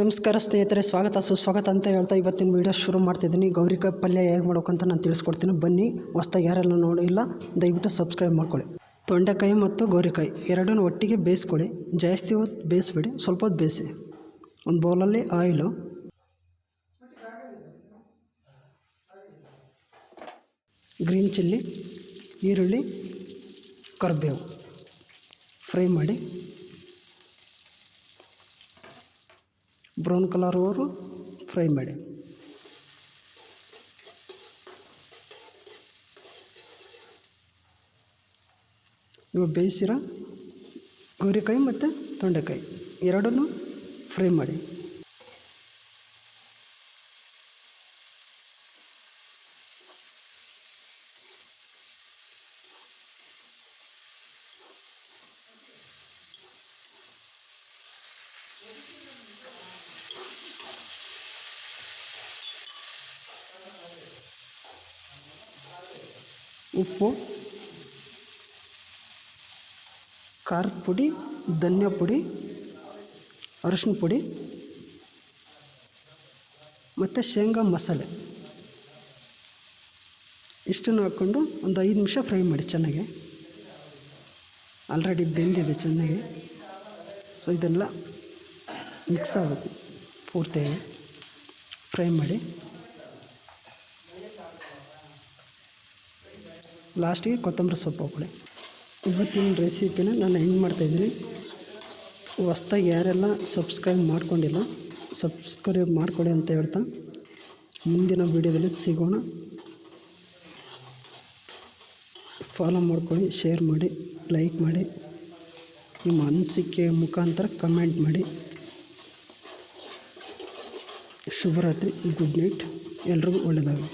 ನಮಸ್ಕಾರ ಸ್ನೇಹಿತರೆ, ಸ್ವಾಗತ ಸುಸ್ವಾಗತ ಅಂತ ಹೇಳ್ತಾ ಇವತ್ತಿನ ವೀಡಿಯೋ ಶುರು ಮಾಡ್ತಿದ್ದೀನಿ. ಗೌರಿಕಾಯಿ ಪಲ್ಯ ಹೇಗೆ ಮಾಡ್ಬೇಕಂತ ನಾನು ತಿಳಿಸ್ಕೊಡ್ತೀನಿ. ಬನ್ನಿ, ಹೊಸ್ದಾಗಿ ಯಾರೆಲ್ಲ ನೋಡಿಲ್ಲ ದಯವಿಟ್ಟು ಸಬ್ಸ್ಕ್ರೈಬ್ ಮಾಡ್ಕೊಳ್ಳಿ. ತೊಂಡೆಕಾಯಿ ಮತ್ತು ಗೌರಿಕಾಯಿ ಎರಡನ್ನೂ ಒಟ್ಟಿಗೆ ಬೇಯಿಸ್ಕೊಳ್ಳಿ. ಜಾಸ್ತಿ ಹೊತ್ತು ಬೇಯಿಸ್ಬೇಡಿ, ಸ್ವಲ್ಪ ಹೊತ್ತು ಬೇಯಿಸಿ. ಒಂದು ಬೌಲಲ್ಲಿ ಆಯಿಲು, ಗ್ರೀನ್ ಚಿಲ್ಲಿ, ಈರುಳ್ಳಿ, ಕರಿಬೇವು ಫ್ರೈ ಮಾಡಿ ಬ್ರೌನ್ ಕಲರ್ವರೆಗೂ ಫ್ರೈ ಮಾಡಿ. ಇವು ಬೇಯಿಸಿರೋ ಗೌರಿಕಾಯಿ ಮತ್ತು ತೊಂಡೆಕಾಯಿ ಎರಡನ್ನೂ ಫ್ರೈ ಮಾಡಿ. ಉಪ್ಪು, ಖಾರದ ಪುಡಿ, ಧನಿಯಾ ಪುಡಿ, ಅರಿಶಿನ ಪುಡಿ ಮತ್ತು ಶೇಂಗಾ ಮಸಾಲೆ ಇಷ್ಟನ್ನು ಹಾಕ್ಕೊಂಡು ಒಂದು 5 ನಿಮಿಷ ಫ್ರೈ ಮಾಡಿ ಚೆನ್ನಾಗಿ. ಆಲ್ರೆಡಿ ಬೆಂದಿದೆ ಚೆನ್ನಾಗಿ. ಸೊ ಇದೆಲ್ಲ ಮಿಕ್ಸ್ ಆಗಬೇಕು, ಪೂರ್ತಿಯಾಗಿ ಫ್ರೈ ಮಾಡಿ. ಲಾಸ್ಟಿಗೆ ಕೊತ್ತಂಬರಿ ಸೊಪ್ಪು ಹಾಕೊಳ್ಳಿ. ಇವತ್ತಿನ ರೆಸಿಪಿನ ನಾನು ಹೆಂಗೆ ಮಾಡ್ತಾಯಿದ್ದೀನಿ, ಹೊಸ್ದಾಗಿ ಯಾರೆಲ್ಲ ಸಬ್ಸ್ಕ್ರೈಬ್ ಮಾಡ್ಕೊಂಡಿಲ್ಲ ಸಬ್ಸ್ಕ್ರೈಬ್ ಮಾಡ್ಕೊಳ್ಳಿ ಅಂತ ಹೇಳ್ತಾ ಮುಂದಿನ ವೀಡಿಯೋದಲ್ಲಿ ಸಿಗೋಣ. ಫಾಲೋ ಮಾಡ್ಕೊಳ್ಳಿ, ಶೇರ್ ಮಾಡಿ, ಲೈಕ್ ಮಾಡಿ, ನಿಮ್ಮ ಅನಿಸಿಕೆ ಮುಖಾಂತರ ಕಮೆಂಟ್ ಮಾಡಿ. ಶುಭರಾತ್ರಿ, ಗುಡ್ ನೈಟ್, ಎಲ್ರಿಗೂ ಒಳ್ಳೆಯದಾಗಲಿ.